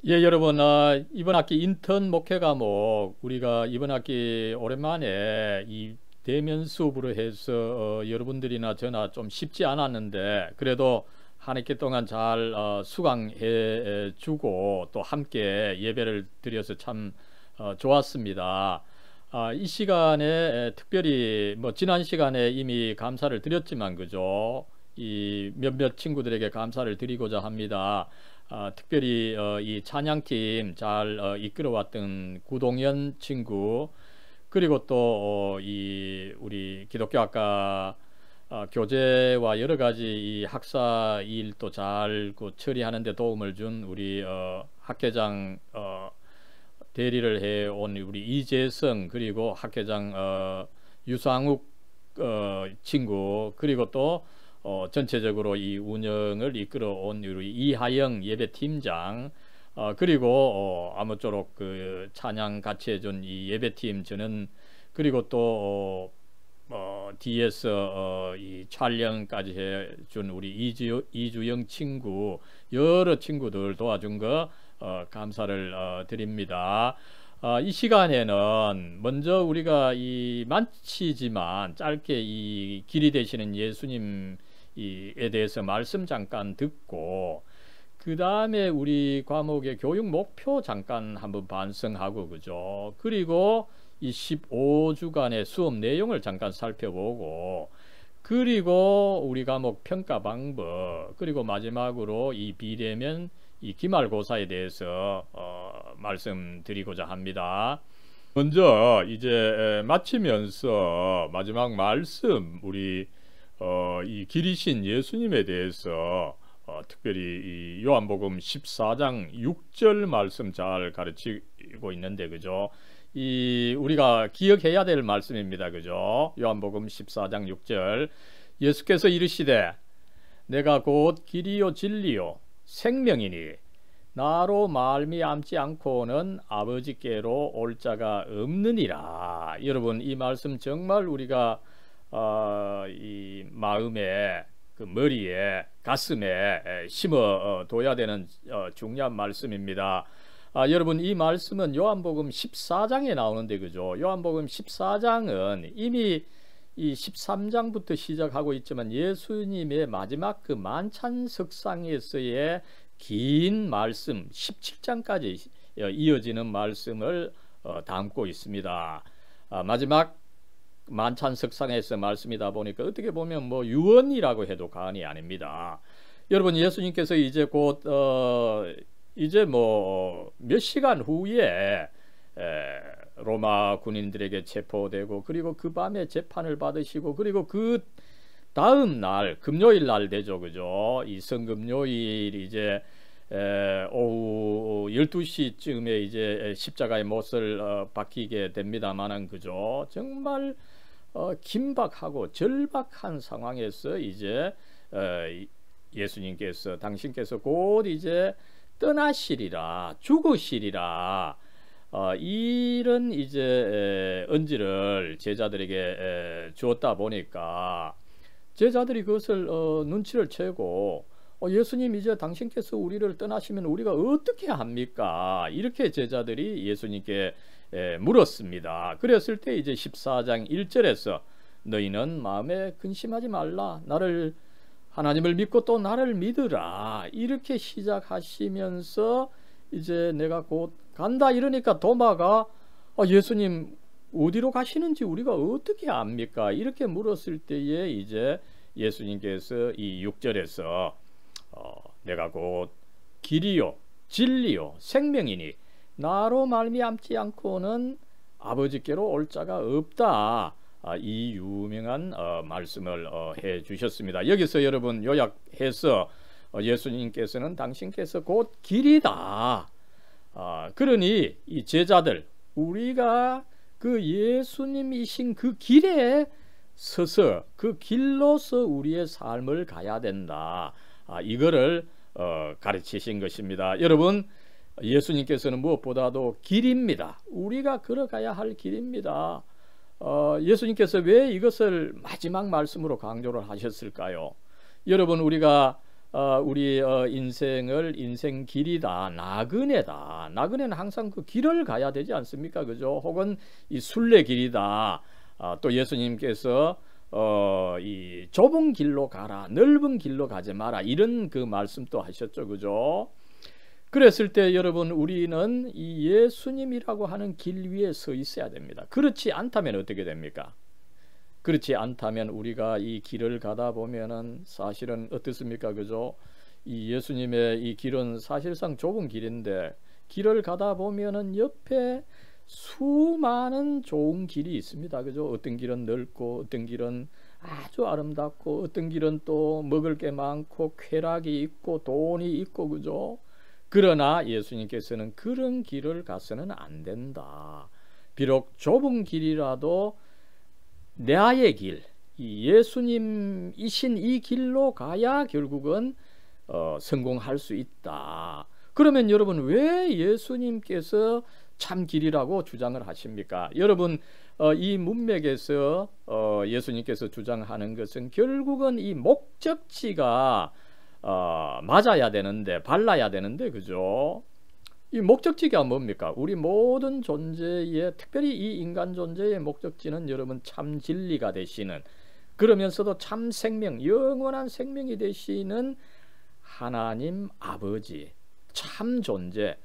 예, 여러분, 이번 학기 인턴 목회 과목, 우리가 이번 학기 오랜만에 이 대면 수업으로 해서 여러분들이나 저나 좀 쉽지 않았는데, 그래도 한 학기 동안 잘 수강해 주고 또 함께 예배를 드려서 참 좋았습니다. 이 시간에 특별히 뭐 지난 시간에 이미 감사를 드렸지만, 그죠? 이 몇몇 친구들에게 감사를 드리고자 합니다. 특별히 이 찬양팀 잘 이끌어왔던 구동현 친구, 그리고 또 이 우리 기독교학과 교재와 여러 가지 이 학사 일도 잘 처리하는 데 도움을 준 우리 학회장 대리를 해온 우리 이재성, 그리고 학회장 유상욱 친구, 그리고 또 전체적으로 이 운영을 이끌어온 우리 이하영 예배팀장, 그리고 아무쪼록 그 찬양 같이 해준 이 예배팀 저는, 그리고 또 뒤에서 이 촬영까지 해준 우리 이주영 친구, 여러 친구들 도와준 거 감사를 드립니다. 이 시간에는 먼저 우리가 이 많지지만 짧게 이 길이 되시는 예수님에 대해서 말씀 잠깐 듣고, 그 다음에 우리 과목의 교육 목표 잠깐 한번 반성하고, 그죠? 그리고 이 15주간의 수업 내용을 잠깐 살펴보고, 그리고 우리 과목 평가 방법, 그리고 마지막으로 이 비대면 이 기말고사에 대해서 말씀드리고자 합니다. 먼저 이제 마치면서 마지막 말씀, 우리 이 길이신 예수님에 대해서 특별히 이 요한복음 14장 6절 말씀 잘 가르치고 있는데, 그죠? 이 우리가 기억해야 될 말씀입니다, 그죠? 요한복음 14장 6절, 예수께서 이르시되 내가 곧 길이요 진리요 생명이니 나로 말미암지 않고는 아버지께로 올 자가 없느니라. 여러분, 이 말씀 정말 우리가 이 마음에, 그 머리에, 가슴에 심어 둬야 되는 중요한 말씀입니다. 여러분, 이 말씀은 요한복음 14장에 나오는데, 그죠? 요한복음 14장은 이미 이 13장부터 시작하고 있지만 예수님의 마지막 그 만찬석상에서의 긴 말씀 17장까지 이어지는 말씀을 담고 있습니다. 마지막 만찬석상에서 말씀이다 보니까 어떻게 보면 뭐 유언이라고 해도 과언이 아닙니다. 여러분, 예수님께서 이제 곧 이제 뭐 몇 시간 후에 로마 군인들에게 체포되고, 그리고 그 밤에 재판을 받으시고, 그리고 그 다음 날 금요일 날 되죠, 그죠? 이 성금요일 이제 오후 12시쯤에 이제 십자가의 못을 박히게 됩니다만은, 그죠? 정말 긴박하고 절박한 상황에서 이제 예수님께서, 당신께서 곧 이제 떠나시리라, 죽으시리라, 이런 이제 언지를 제자들에게 주었다 보니까 제자들이 그것을 눈치를 채고 예수님, 이제 당신께서 우리를 떠나시면 우리가 어떻게 합니까? 이렇게 제자들이 예수님께 물었습니다. 그랬을 때 이제 14장 1절에서 너희는 마음에 근심하지 말라, 나를, 하나님을 믿고 또 나를 믿으라, 이렇게 시작하시면서 이제 내가 곧 간다 이러니까 도마가 예수님 어디로 가시는지 우리가 어떻게 압니까? 이렇게 물었을 때에 이제 예수님께서 이 6절에서 내가 곧 길이요 진리요 생명이니 나로 말미암지 않고는 아버지께로 올 자가 없다, 이 유명한 말씀을 해 주셨습니다. 여기서 여러분 요약해서 예수님께서는 당신께서 곧 길이다. 그러니 이 제자들, 우리가 그 예수님이신 그 길에 서서 그 길로서 우리의 삶을 가야 된다. 이거를 가르치신 것입니다. 여러분, 예수님께서는 무엇보다도 길입니다. 우리가 걸어가야 할 길입니다. 예수님께서 왜 이것을 마지막 말씀으로 강조를 하셨을까요? 여러분, 우리가 우리 인생을 인생 길이다, 나그네다. 나그네는 항상 그 길을 가야 되지 않습니까? 그죠? 혹은 이 순례 길이다. 또 예수님께서 이 좁은 길로 가라, 넓은 길로 가지 마라, 이런 그 말씀도 하셨죠. 그죠? 그랬을 때 여러분, 우리는 이 예수님이라고 하는 길 위에 서 있어야 됩니다. 그렇지 않다면 어떻게 됩니까? 그렇지 않다면 우리가 이 길을 가다 보면은 사실은 어떻습니까? 그죠? 이 예수님의 이 길은 사실상 좁은 길인데, 길을 가다 보면은 옆에 수많은 좋은 길이 있습니다. 그죠? 어떤 길은 넓고, 어떤 길은 아주 아름답고, 어떤 길은 또 먹을 게 많고, 쾌락이 있고, 돈이 있고, 그죠? 그러나 예수님께서는 그런 길을 가서는 안 된다. 비록 좁은 길이라도 나의 길, 이 예수님이신 이 길로 가야 결국은 성공할 수 있다. 그러면 여러분, 왜 예수님께서 참 길이라고 주장을 하십니까? 여러분, 이 문맥에서 예수님께서 주장하는 것은 결국은 이 목적지가 맞아야 되는데, 발라야 되는데, 그죠? 이 목적지가 뭡니까? 우리 모든 존재의, 특별히 이 인간 존재의 목적지는 여러분 참 진리가 되시는, 그러면서도 참 생명, 영원한 생명이 되시는 하나님 아버지, 참 존재,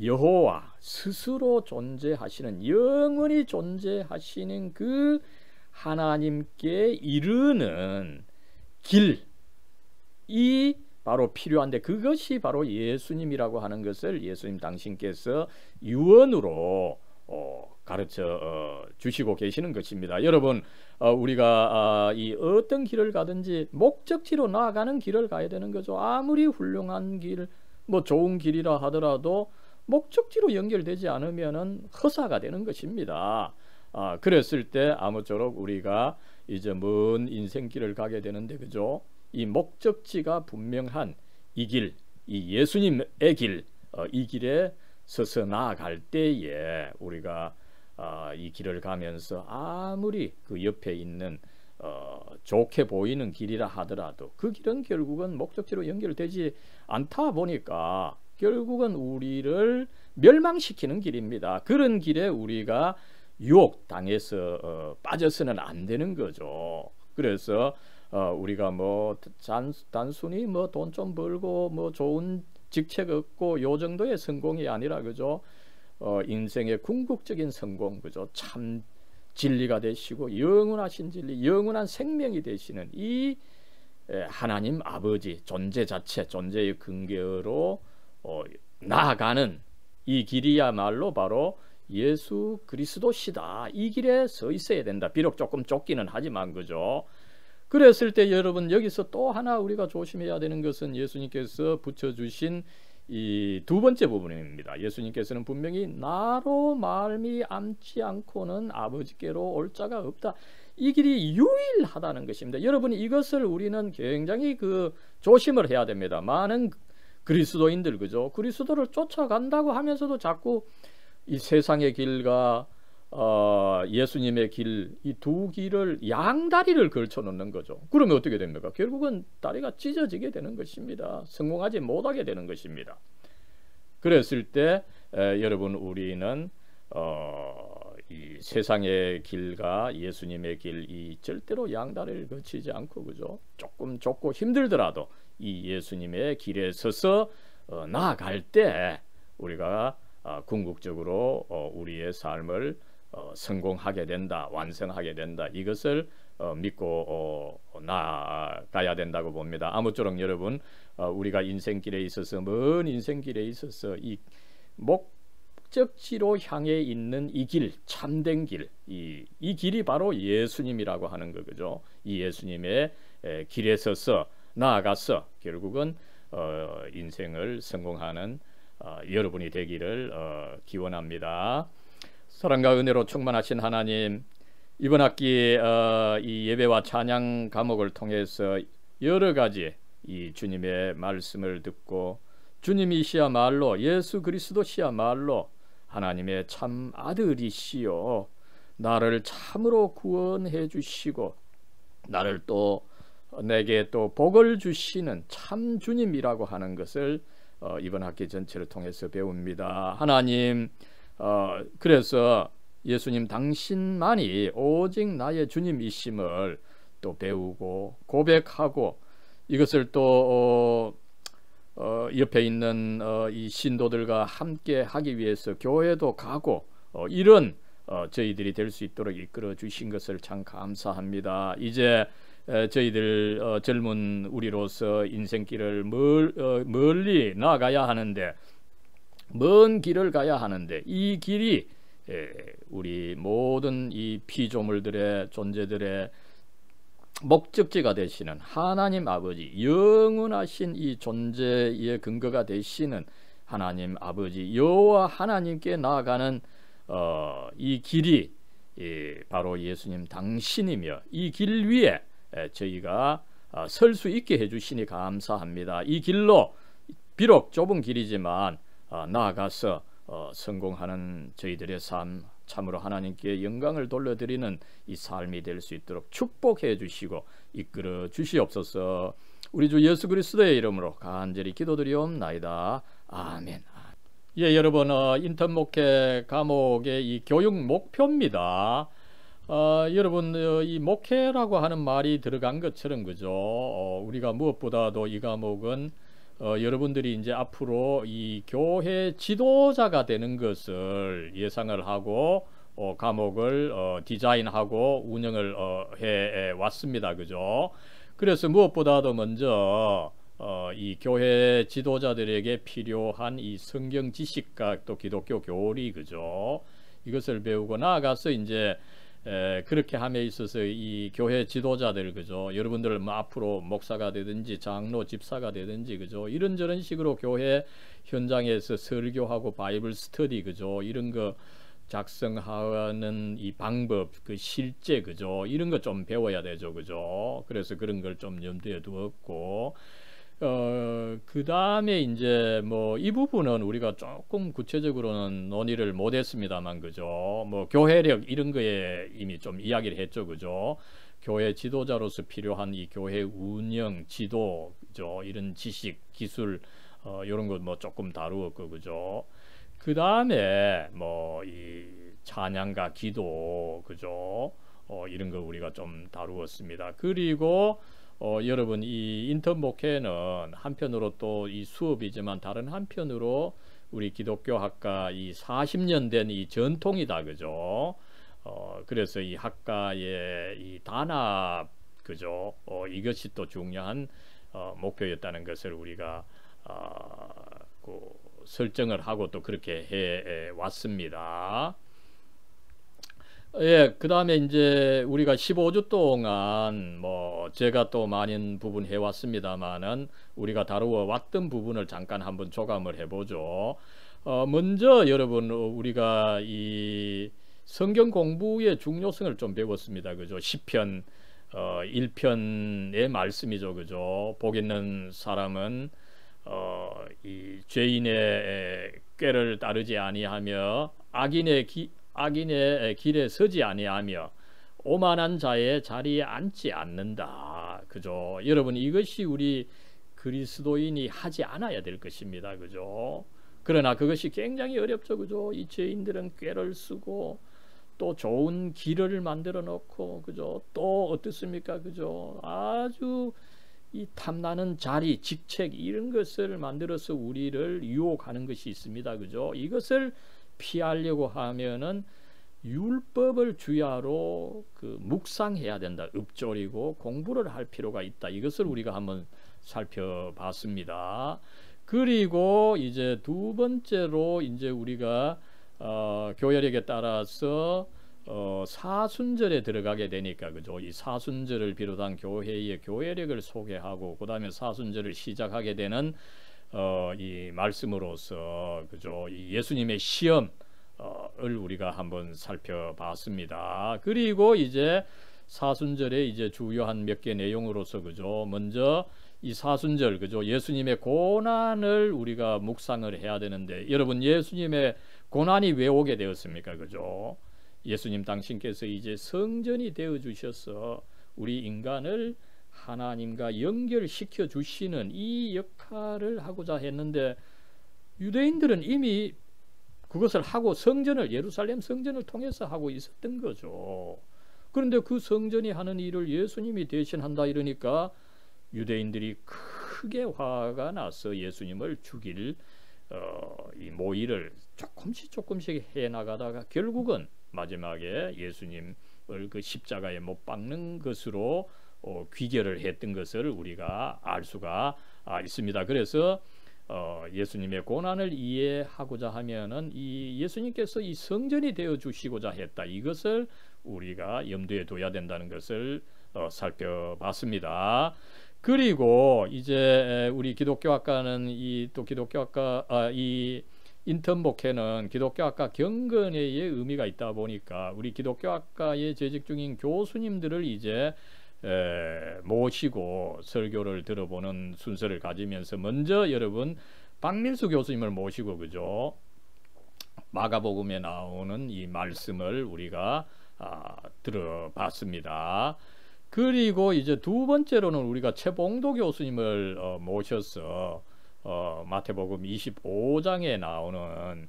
여호와 스스로 존재하시는, 영원히 존재하시는 그 하나님께 이르는 길이 바로 필요한데, 그것이 바로 예수님이라고 하는 것을 예수님 당신께서 유언으로 가르쳐 주시고 계시는 것입니다. 여러분, 우리가 이 어떤 길을 가든지 목적지로 나아가는 길을 가야 되는 거죠. 아무리 훌륭한 길, 뭐 좋은 길이라 하더라도 목적지로 연결되지 않으면은 허사가 되는 것입니다. 그랬을 때 아무쪼록 우리가 이제 먼 인생길을 가게 되는데, 그죠? 이 목적지가 분명한 이 길, 이 예수님의 길, 이 길에 서서 나아갈 때에 우리가 이 길을 가면서 아무리 그 옆에 있는 좋게 보이는 길이라 하더라도 그 길은 결국은 목적지로 연결되지 않다 보니까 결국은 우리를 멸망시키는 길입니다. 그런 길에 우리가 유혹당해서 빠져서는 안 되는 거죠. 그래서 우리가 뭐 단순히 뭐 돈 좀 벌고 뭐 좋은 직책 얻고 요 정도의 성공이 아니라, 그죠? 인생의 궁극적인 성공, 그죠? 참 진리가 되시고 영원하신 진리, 영원한 생명이 되시는 이 하나님 아버지 존재 자체, 존재의 근거로 나아가는 이 길이야말로 바로 예수 그리스도시다. 이 길에 서 있어야 된다. 비록 조금 좁기는 하지만, 그죠? 그랬을 때 여러분, 여기서 또 하나 우리가 조심해야 되는 것은 예수님께서 붙여주신 이 두 번째 부분입니다. 예수님께서는 분명히 나로 말미암지 않고는 아버지께로 올 자가 없다. 이 길이 유일하다는 것입니다. 여러분, 이것을 우리는 굉장히 조심을 해야 됩니다. 많은 그리스도인들, 그죠? 그리스도를 쫓아간다고 하면서도 자꾸 이 세상의 길과 예수님의 길, 이 두 길을 양다리를 걸쳐 놓는 거죠. 그러면 어떻게 됩니까? 결국은 다리가 찢어지게 되는 것입니다. 성공하지 못하게 되는 것입니다. 그랬을 때 여러분, 우리는 이 세상의 길과 예수님의 길, 이 절대로 양다리를 거치지 않고, 그죠? 조금 좁고 힘들더라도 이 예수님의 길에 서서 나아갈 때 우리가 궁극적으로 우리의 삶을 성공하게 된다, 완성하게 된다, 이것을 믿고 나아가야 된다고 봅니다. 아무쪼록 여러분, 우리가 인생길에 있어서, 먼 인생길에 있어서 이 목적지로 향해 있는 이 길, 참된 길, 이 길이 바로 예수님이라고 하는 거죠. 이 예수님의 길에 서서 나아가서 결국은 인생을 성공하는 여러분이 되기를 기원합니다. 사랑과 은혜로 충만하신 하나님, 이번 학기 이 예배와 찬양 과목을 통해서 여러 가지 이 주님의 말씀을 듣고, 주님이시야말로, 예수 그리스도시야말로 하나님의 참 아들이시요, 나를 참으로 구원해 주시고 나를 또 내게 또 복을 주시는 참 주님이라고 하는 것을 이번 학기 전체를 통해서 배웁니다. 하나님, 그래서 예수님 당신만이 오직 나의 주님이심을 또 배우고 고백하고, 이것을 또 옆에 있는 이 신도들과 함께 하기 위해서 교회도 가고, 이런 저희들이 될 수 있도록 이끌어 주신 것을 참 감사합니다. 이제 저희들 젊은 우리로서 인생길을 멀리 나아가야 하는데, 먼 길을 가야 하는데, 이 길이 우리 모든 이 피조물들의 존재들의 목적지가 되시는 하나님 아버지, 영원하신 이 존재의 근거가 되시는 하나님 아버지 여호와 하나님께 나아가는 이 길이 바로 예수님 당신이며, 이 길 위에 저희가 설 수 있게 해주시니 감사합니다. 이 길로 비록 좁은 길이지만 나아가서 성공하는 저희들의 삶, 참으로 하나님께 영광을 돌려드리는 이 삶이 될 수 있도록 축복해 주시고 이끌어 주시옵소서. 우리 주 예수 그리스도의 이름으로 간절히 기도드리옵나이다. 아멘. 예, 여러분, 인턴 목회 과목의 이 교육 목표입니다. 여러분, 이 목회라고 하는 말이 들어간 것처럼, 그죠? 우리가 무엇보다도 이 과목은 여러분들이 이제 앞으로 이 교회 지도자가 되는 것을 예상을 하고 과목을 디자인하고 운영을 해 왔습니다. 그죠? 그래서 무엇보다도 먼저 이 교회 지도자들에게 필요한 이 성경 지식과 또 기독교 교리, 그죠? 이것을 배우고 나아가서 이제 그렇게 함에 있어서 이 교회 지도자들, 그죠? 여러분들 뭐 앞으로 목사가 되든지 장로, 집사가 되든지, 그죠? 이런저런 식으로 교회 현장에서 설교하고 바이블 스터디, 그죠? 이런 거 작성하는 이 방법, 그 실제, 그죠? 이런 거 좀 배워야 되죠, 그죠? 그래서 그런 걸 좀 염두에 두었고, 그 다음에 이제 뭐 이 부분은 우리가 조금 구체적으로는 논의를 못했습니다만, 그죠? 뭐 교회력 이런 거에 이미 좀 이야기를 했죠, 그죠? 교회 지도자로서 필요한 이 교회 운영, 지도, 그죠? 이런 지식, 기술, 이런 거 뭐 조금 다루었고, 그죠? 그 다음에 뭐 이 찬양과 기도, 그죠? 이런 거 우리가 좀 다루었습니다. 그리고 여러분, 이 인턴 목회는 한편으로 또 이 수업이지만 다른 한편으로 우리 기독교 학과 이 40년 된 이 전통이다, 그죠? 그래서 이 학과의 이 단합, 그죠? 이것이 또 중요한 목표였다는 것을 우리가 설정을 하고 또 그렇게 해 왔습니다. 예, 그 다음에 이제 우리가 15주 동안 뭐 제가 또 많은 부분 해왔습니다만은 우리가 다루어 왔던 부분을 잠깐 한번 조감을 해보죠. 먼저 여러분, 우리가 이 성경 공부의 중요성을 좀 배웠습니다. 그죠? 시편 1편의 말씀이죠. 그죠? 복 있는 사람은 이 죄인의 꾀를 따르지 아니하며 악인의 길에 서지 아니하며 오만한 자의 자리에 앉지 않는다. 그죠? 여러분, 이것이 우리 그리스도인이 하지 않아야 될 것입니다. 그죠? 그러나 그것이 굉장히 어렵죠. 그죠? 이 죄인들은 꾀를 쓰고 또 좋은 길을 만들어 놓고, 그죠? 또 어떻습니까? 그죠? 아주 이 탐나는 자리, 직책 이런 것을 만들어서 우리를 유혹하는 것이 있습니다. 그죠? 이것을 피하려고 하면은 율법을 주야로 묵상해야 된다. 읊조리고 공부를 할 필요가 있다. 이것을 우리가 한번 살펴봤습니다. 그리고 이제 두 번째로 이제 우리가 교회력에 따라서 사순절에 들어가게 되니까, 그죠? 이 사순절을 비롯한 교회의 교회력을 소개하고 그 다음에 사순절을 시작하게 되는 이 말씀으로서, 그죠? 이 예수님의 시험을 우리가 한번 살펴봤습니다. 그리고 이제 사순절의 이제 주요한 몇 개 내용으로서, 그죠? 먼저 이 사순절, 그죠? 예수님의 고난을 우리가 묵상을 해야 되는데, 여러분, 예수님의 고난이 왜 오게 되었습니까? 그죠? 예수님 당신께서 이제 성전이 되어 주셔서 우리 인간을 하나님과 연결시켜 주시는 이 역할을 하고자 했는데, 유대인들은 이미 그것을 하고 예루살렘 성전을 통해서 하고 있었던 거죠. 그런데 그 성전이 하는 일을 예수님이 대신한다 이러니까 유대인들이 크게 화가 나서 예수님을 죽일 이 모의를 조금씩 해나가다가 결국은 마지막에 예수님을 그 십자가에 못 박는 것으로 귀결을 했던 것을 우리가 알 수가 있습니다. 그래서 예수님의 고난을 이해하고자 하면은 이 예수님께서 이 성전이 되어 주시고자 했다, 이것을 우리가 염두에 둬야 된다는 것을 살펴봤습니다. 그리고 이제 우리 기독교학과는 이 인턴 목회는 기독교학과 경건회의 의미가 있다 보니까 우리 기독교학과에 재직 중인 교수님들을 이제 모시고 설교를 들어보는 순서를 가지면서, 먼저 여러분 박민수 교수님을 모시고 그죠, 마가복음에 나오는 이 말씀을 우리가 들어봤습니다. 그리고 이제 두 번째로는 우리가 최봉도 교수님을 모셔서 마태복음 25장에 나오는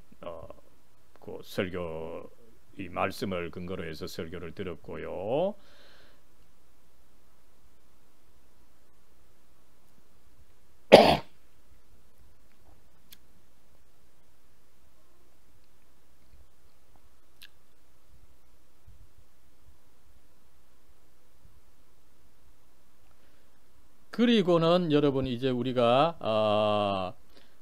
그 설교, 이 말씀을 근거로 해서 설교를 들었고요. 그리고는 여러분 이제 우리가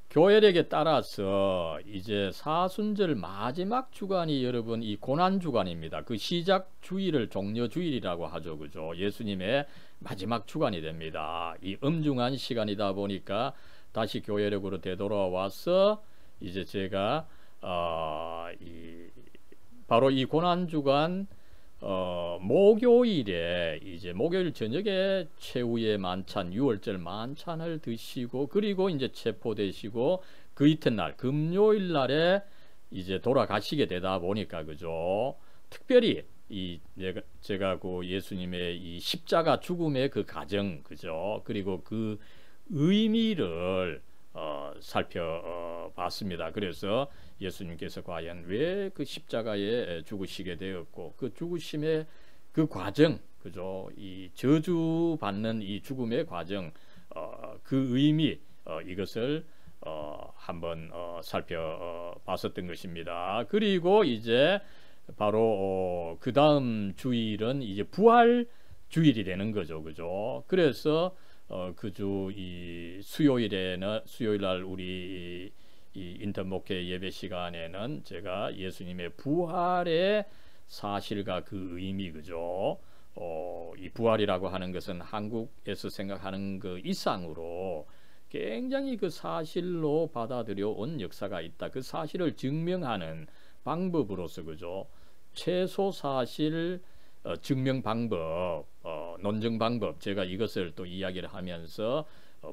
교회력에 따라서 이제 사순절 마지막 주간이 여러분 이 고난 주간입니다. 그 시작 주일을 종려 주일이라고 하죠, 그죠? 예수님의 마지막 주간이 됩니다. 이 엄중한 시간이다 보니까 다시 교회력으로 되돌아와서 이제 제가 바로 이 고난 주간 목요일에 이제 목요일 저녁에 최후의 만찬, 유월절 만찬을 드시고, 그리고 이제 체포되시고 그 이튿날 금요일 날에 이제 돌아가시게 되다 보니까 그죠, 특별히 제가 그 예수님의 이 십자가 죽음의 그 과정, 그죠, 그리고 그 의미를 살펴봤습니다. 그래서 예수님께서 과연 왜 그 십자가에 죽으시게 되었고, 그 죽으심의 그 과정, 그죠, 이 저주받는 이 죽음의 과정, 그 의미, 이것을 한번 살펴봤었던 것입니다. 그리고 이제 바로 그 다음 주일은 이제 부활 주일이 되는 거죠, 그죠. 그래서 그 주 이 수요일 날 우리 이 인턴 목회 예배 시간에는 제가 예수님의 부활의 사실과 그 의미, 그죠, 이 부활이라고 하는 것은 한국에서 생각하는 그 이상으로 굉장히 그 사실로 받아들여 온 역사가 있다, 그 사실을 증명하는 방법으로서, 그죠, 최소 사실 증명 방법, 논증 방법, 제가 이것을 또 이야기를 하면서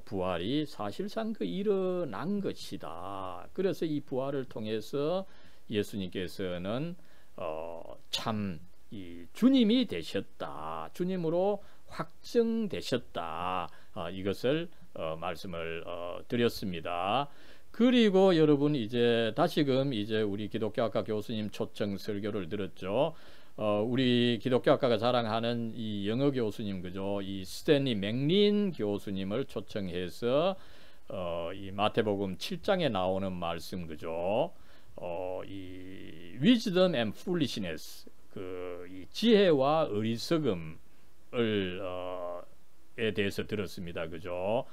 부활이 사실상 그 일어난 것이다. 그래서 이 부활을 통해서 예수님께서는 참 이 주님이 되셨다, 주님으로 확증되셨다, 이것을 말씀을 드렸습니다. 그리고 여러분 이제 다시금 이제 우리 기독교학과 교수님 초청 설교를 들었죠. 우리 기독교학과가 자랑하는 이 영어 교수님, 그죠, 이 스탠리 맥린 교수님을 초청해서 이 마태복음 7장에 나오는 말씀, 그죠, 이 wisdom and foolishness, 이 지혜와 어리석음을 에 대해서 들었습니다, 그죠.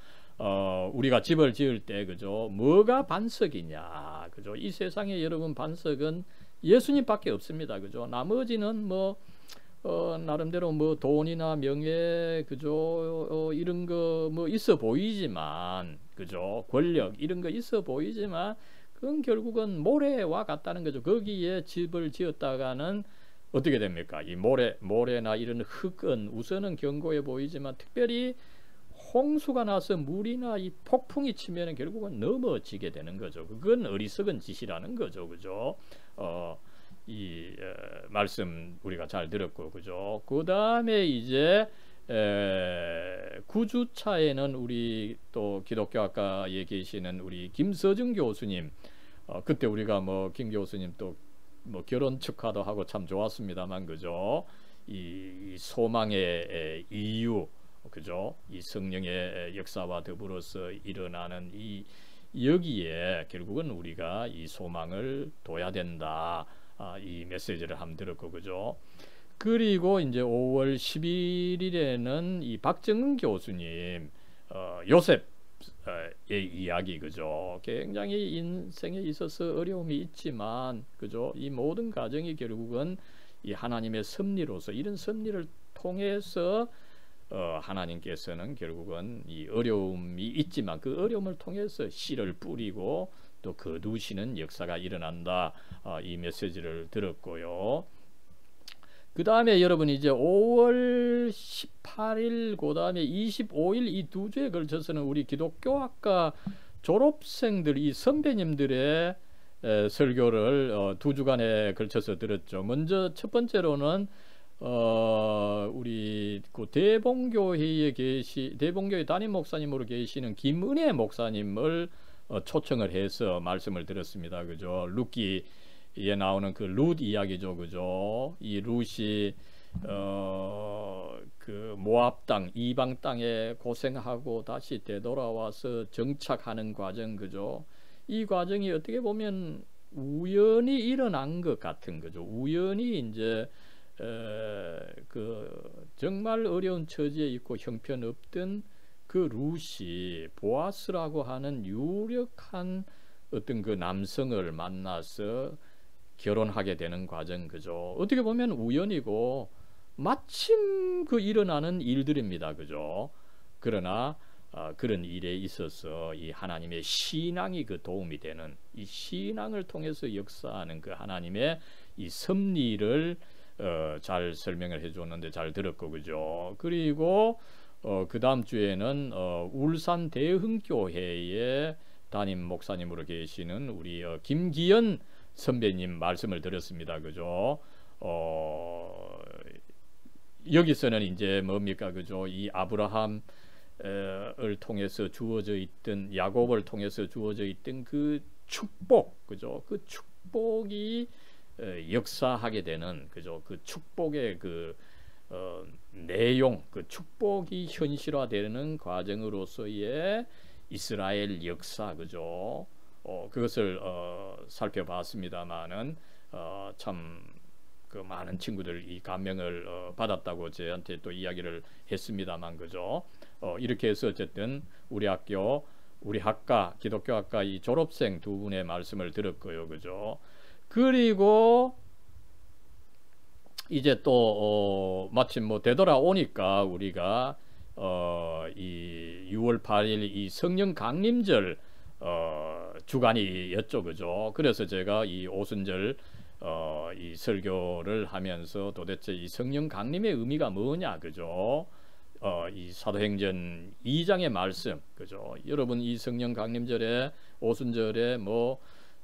우리가 집을 지을 때, 그죠, 뭐가 반석이냐, 그죠, 이 세상에 여러분 반석은 예수님밖에 없습니다, 그죠. 나머지는 뭐 나름대로 뭐 돈이나 명예, 그죠, 이런 거 뭐 있어 보이지만, 그죠, 권력 이런 거 있어 보이지만 그건 결국은 모래와 같다는 거죠. 거기에 집을 지었다가는 어떻게 됩니까? 이 모래나 이런 흙은 우선은 견고해 보이지만 특별히 홍수가 나서 물이나 이 폭풍이 치면은 결국은 넘어지게 되는 거죠. 그건 어리석은 짓이라는 거죠, 그죠? 말씀 우리가 잘 들었고, 그죠? 그 다음에 이제 구주차에는 우리 또 기독교학과에 계시는 우리 김서중 교수님, 그때 우리가 뭐 김 교수님 또 뭐 결혼 축하도 하고 참 좋았습니다만, 그죠? 이 소망의 이유, 그죠? 이 성령의 역사와 더불어서 일어나는 이 여기에 결국은 우리가 이 소망을 둬야 된다. 이 메시지를 한번 들었고, 그죠? 그리고 이제 5월 11일에는 이 박정은 교수님 요셉의 이야기, 그죠? 굉장히 인생에 있어서 어려움이 있지만, 그죠? 이 모든 과정이 결국은 이 하나님의 섭리로서, 이런 섭리를 통해서 하나님께서는 결국은 이 어려움이 있지만 그 어려움을 통해서 씨를 뿌리고 또 거두시는 역사가 일어난다. 이 메시지를 들었고요. 그 다음에 여러분 이제 5월 18일 그 다음에 25일 이 두 주에 걸쳐서는 우리 기독교학과 졸업생들, 이 선배님들의 설교를 두 주간에 걸쳐서 들었죠. 먼저 첫 번째로는 우리 그 대봉교회에 대봉교회 담임 목사님으로 계시는 김은혜 목사님을 초청을 해서 말씀을 들었습니다. 그죠? 룻기에 나오는 그 룻 이야기죠. 그죠? 이 룻이 그 모압 땅, 이방 땅에 고생하고 다시 되돌아와서 정착하는 과정, 그죠? 이 과정이 어떻게 보면 우연히 일어난 것 같은 거죠. 우연히 이제 그 정말 어려운 처지에 있고 형편없던 그 룻이 보아스라고 하는 유력한 어떤 그 남성을 만나서 결혼하게 되는 과정, 그죠? 어떻게 보면 우연이고 마침 그 일어나는 일들입니다, 그죠? 그러나 그런 일에 있어서 이 하나님의 신앙이 그 도움이 되는, 이 신앙을 통해서 역사하는 그 하나님의 이 섭리를 잘 설명을 해줬는데 잘 들었고, 그죠? 그리고 그 다음 주에는 울산 대흥교회의 담임 목사님으로 계시는 우리 김기현 선배님 말씀을 들었습니다, 그죠? 여기서는 이제 뭡니까, 그죠? 이 아브라함을 통해서 주어져 있던, 야곱을 통해서 주어져 있던 그 축복, 그죠? 그 축복이 역사하게 되는, 그죠? 그 축복의 그 내용, 그 축복이 현실화되는 과정으로서의 이스라엘 역사, 그죠? 그것을 살펴봤습니다만은 참 그 많은 친구들 이 감명을 받았다고 저한테 또 이야기를 했습니다만, 그죠? 이렇게 해서 어쨌든 우리 학과 기독교학과 이 졸업생 두 분의 말씀을 들었고요, 그죠? 그리고 이제 또 마침 뭐 되돌아오니까 우리가 이 6월 8일 이 성령 강림절 주간이었죠, 그죠? 그래서 제가 이 오순절 이 설교를 하면서 도대체 이 성령 강림의 의미가 뭐냐, 그죠? 이 사도행전 2장의 말씀, 그죠? 여러분 이 성령 강림절에 오순절에 뭐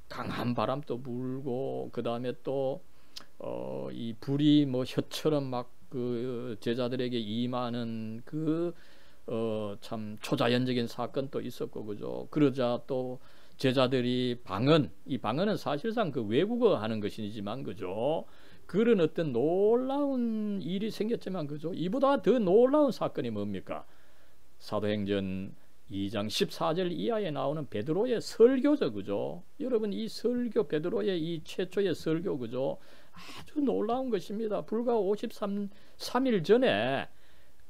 강한 바람도 불고 그 다음에 또 이 불이 뭐 혀처럼 막 그 제자들에게 임하는 그 참 초자연적인 사건도 있었고, 그죠? 그러자 또 제자들이 이 방언은 사실상 그 외국어 하는 것이지만, 그죠? 그런 어떤 놀라운 일이 생겼지만, 그죠? 이보다 더 놀라운 사건이 뭡니까? 사도행전 2장 14절 이하에 나오는 베드로의 설교죠, 그죠? 여러분 이 설교, 베드로의 이 최초의 설교, 그죠? 아주 놀라운 것입니다. 불과 53일 전에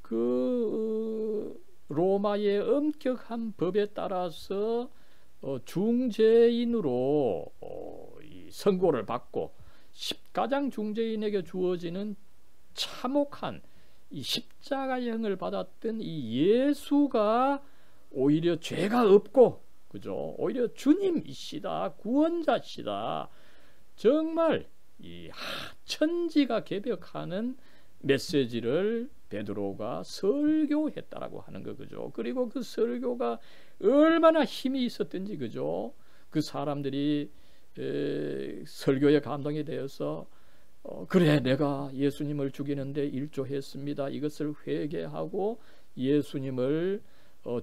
그 로마의 엄격한 법에 따라서 중죄인으로 이 선고를 받고 십가장 중죄인에게 주어지는 참혹한 이 십자가형을 받았던 이 예수가 오히려 죄가 없고, 그죠? 오히려 주님이시다, 구원자시다. 정말 이 천지가 개벽하는 메시지를 베드로가 설교했다라고 하는 거, 그죠? 그리고 그 설교가 얼마나 힘이 있었던지, 그죠? 그 사람들이 설교에 감동이 되어서 그래 내가 예수님을 죽이는데 일조했습니다. 이것을 회개하고 예수님을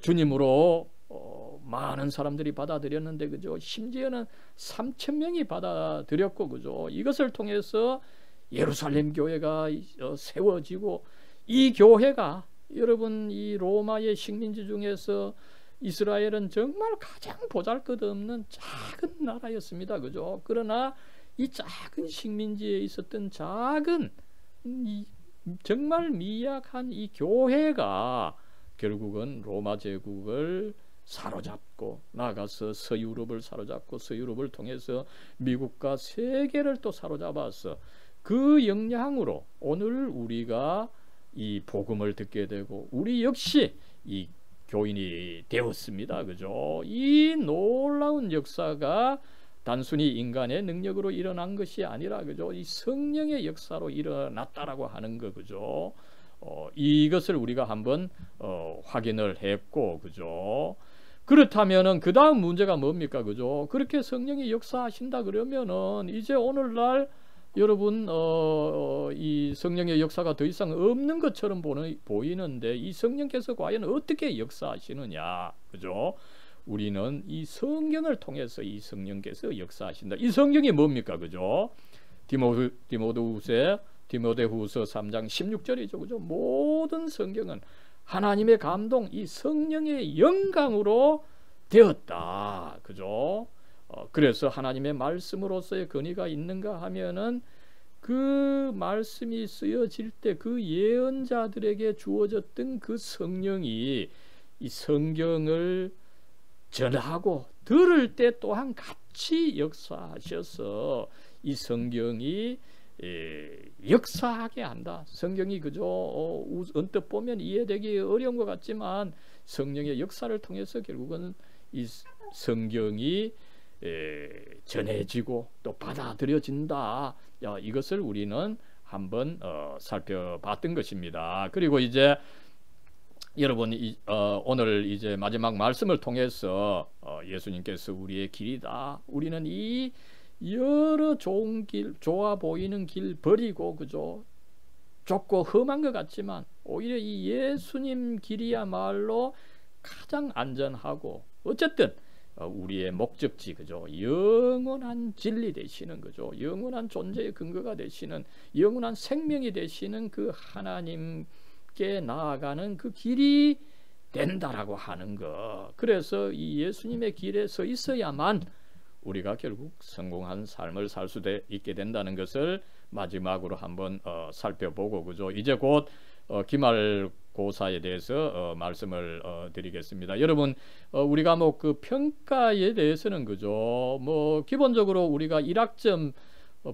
주님으로 많은 사람들이 받아들였는데 그죠? 심지어는 3,000명이 받아들였고 그죠? 이것을 통해서 예루살렘 교회가 세워지고 이 교회가 여러분 이 로마의 식민지 중에서 이스라엘은 정말 가장 보잘것없는 작은 나라였습니다. 그죠? 그러나 이 작은 식민지에 있었던 작은 정말 미약한 이 교회가 결국은 로마 제국을 사로잡고 나가서 서유럽을 사로잡고 서유럽을 통해서 미국과 세계를 또 사로잡아서 그 영향으로 오늘 우리가 이 복음을 듣게 되고 우리 역시 이 교인이 되었습니다. 그죠? 이 놀라운 역사가 단순히 인간의 능력으로 일어난 것이 아니라 그죠? 이 성령의 역사로 일어났다라고 하는 거 그죠? 이것을 우리가 한번 확인을 했고 그죠? 그렇다면은 그 다음 문제가 뭡니까 그죠? 그렇게 성령이 역사하신다 그러면은 이제 오늘날 여러분 이 성령의 역사가 더 이상 없는 것처럼 보이는데 이 성령께서 과연 어떻게 역사하시느냐 그죠? 우리는 이 성경을 통해서 이 성령께서 역사하신다. 이 성경이 뭡니까 그죠? 디모데후서 3장 16절이죠 그죠? 모든 성경은 하나님의 감동 이 성령의 영광으로 되었다 그죠? 그래서 하나님의 말씀으로서의 권위가 있는가 하면은 그 말씀이 쓰여질 때 그 예언자들에게 주어졌던 그 성령이 이 성경을 전하고 들을 때 또한 같이 역사하셔서 이 성경이 역사하게 한다. 성경이 그저 언뜻 보면 이해되기 어려운 것 같지만 성령의 역사를 통해서 결국은 이 성경이 전해지고 또 받아들여진다. 이것을 우리는 한번 살펴봤던 것입니다. 그리고 이제 여러분 오늘 이제 마지막 말씀을 통해서 예수님께서 우리의 길이다. 우리는 이 여러 좋은 길, 좋아 보이는 길 버리고 그죠? 좁고 험한 것 같지만 오히려 이 예수님 길이야말로 가장 안전하고 어쨌든 우리의 목적지 그죠? 영원한 진리 되시는 거죠. 영원한 존재의 근거가 되시는 영원한 생명이 되시는 그 하나님께 나아가는 그 길이 된다라고 하는 거. 그래서 이 예수님의 길에 서 있어야만 우리가 결국 성공한 삶을 살 수 있게 된다는 것을 마지막으로 한번 살펴보고 그죠? 이제 곧 기말고사에 대해서 말씀을 드리겠습니다. 여러분 우리가 뭐 그 평가에 대해서는 그죠? 뭐 기본적으로 우리가 1학점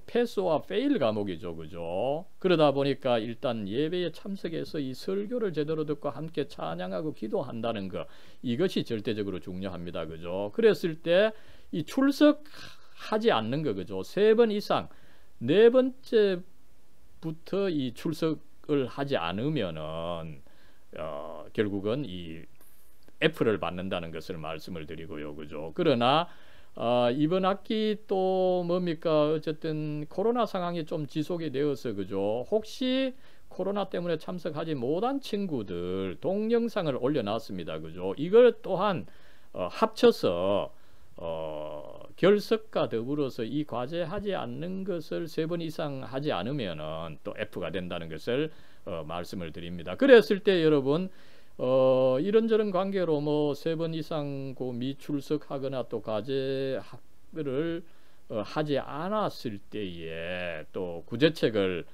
패스와 페일 과목이죠. 그죠? 그러다 보니까 일단 예배에 참석해서 이 설교를 제대로 듣고 함께 찬양하고 기도한다는 거 이것이 절대적으로 중요합니다. 그죠? 그랬을 때 이 출석하지 않는 거 그죠? 3번 이상 4번째부터 이 출석을 하지 않으면은 결국은 이 F를 받는다는 것을 말씀을 드리고요. 그죠? 그러나 이번 학기 또 뭡니까? 어쨌든 코로나 상황이 좀 지속이 되어서 그죠? 혹시 코로나 때문에 참석하지 못한 친구들 동영상을 올려놨습니다. 그죠? 이걸 또한 합쳐서 결석과 더불어서 이 과제 하지 않는 것을 3번 이상 하지 않으면은 또 F가 된다는 것을 말씀을 드립니다. 그랬을 때 여러분 이런저런 관계로 뭐 3번 이상 미출석하거나 또 과제를 하지 않았을 때에 또 구제책을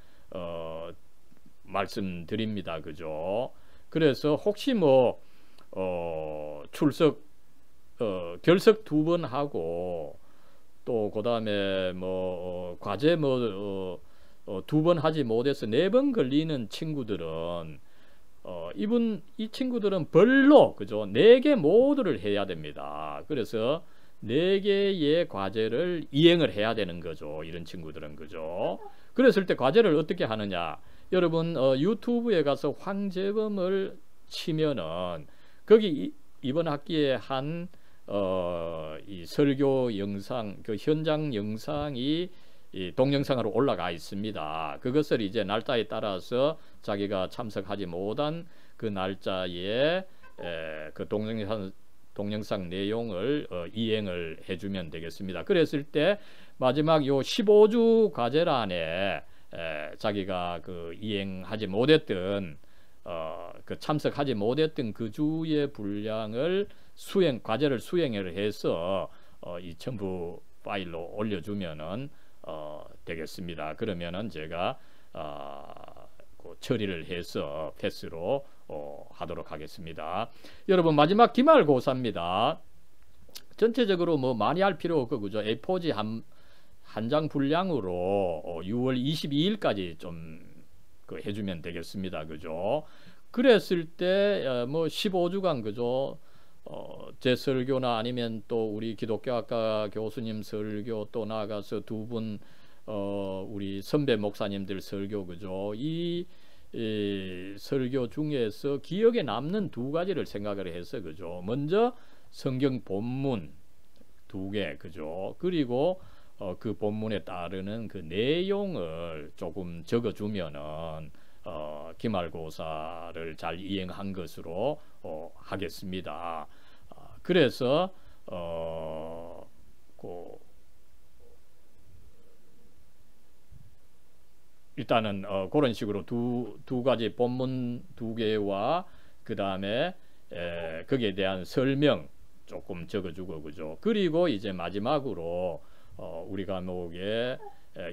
말씀드립니다. 그죠? 그래서 혹시 뭐 결석 2번 하고 또 그다음에 뭐 과제 뭐 2번 하지 못해서 4번 걸리는 친구들은 이 친구들은 벌로 그죠? 4개 모두를 해야 됩니다. 그래서 4개의 과제를 이행을 해야 되는 거죠. 이런 친구들은 그죠? 그랬을 때 과제를 어떻게 하느냐? 여러분 유튜브에 가서 황재범을 치면은 거기 이번 학기에 한 이 설교 영상 그 현장 영상이 이 동영상으로 올라가 있습니다. 그것을 이제 날짜에 따라서 자기가 참석하지 못한 그 날짜에 그 동영상 내용을 이행을 해주면 되겠습니다. 그랬을 때 마지막 요 15주 과제란에 자기가 그 이행하지 못했던 그 참석하지 못했던 그 주의 분량을 과제를 수행을 해서 이 첨부 파일로 올려주면은 되겠습니다. 그러면은 제가 그 처리를 해서 패스로 하도록 하겠습니다. 여러분 마지막 기말고사입니다. 전체적으로 뭐 많이 할 필요 없고 그죠? A4지 한 장 분량으로 6월 22일까지 좀 그 해주면 되겠습니다. 그죠? 그랬을 때 뭐 15주간 그죠? 제 설교나 아니면 또 우리 기독교학과 교수님 설교 또 나아가서 두 분 우리 선배 목사님들 설교 그죠? 이 설교 중에서 기억에 남는 두 가지를 생각을 해서 그죠? 먼저 성경 본문 2개 그죠? 그리고 그 본문에 따르는 그 내용을 조금 적어주면은 기말고사를 잘 이행한 것으로 하겠습니다. 그래서 일단은 그런 식으로 두 가지 본문 2개와 그 다음에 거기에 대한 설명 조금 적어주고 그죠. 그리고 이제 마지막으로 우리 과목의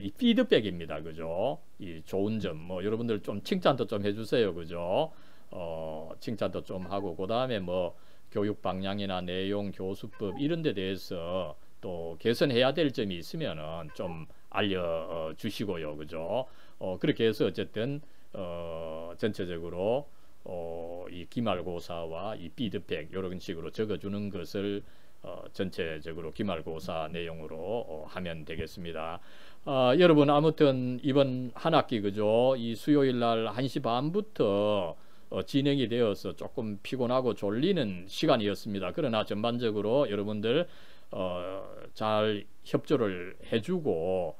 이 피드백입니다. 그죠. 이 좋은 점 뭐 여러분들 좀 칭찬도 좀 해주세요. 그죠. 칭찬도 좀 하고 그 다음에 뭐 교육 방향이나 내용 교수법 이런 데 대해서 또 개선해야 될 점이 있으면은 좀 알려주시고요. 그죠. 그렇게 해서 어쨌든 전체적으로 이 기말고사와 이 피드백 이런 식으로 적어주는 것을 전체적으로 기말고사 내용으로 하면 되겠습니다. 여러분 아무튼 이번 한 학기 그죠? 이 수요일 날 1시 반부터 진행이 되어서 조금 피곤하고 졸리는 시간이었습니다. 그러나 전반적으로 여러분들 잘 협조를 해주고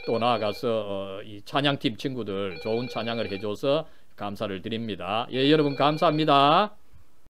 또 나아가서 이 찬양팀 친구들 좋은 찬양을 해줘서 감사를 드립니다. 예, 여러분 감사합니다.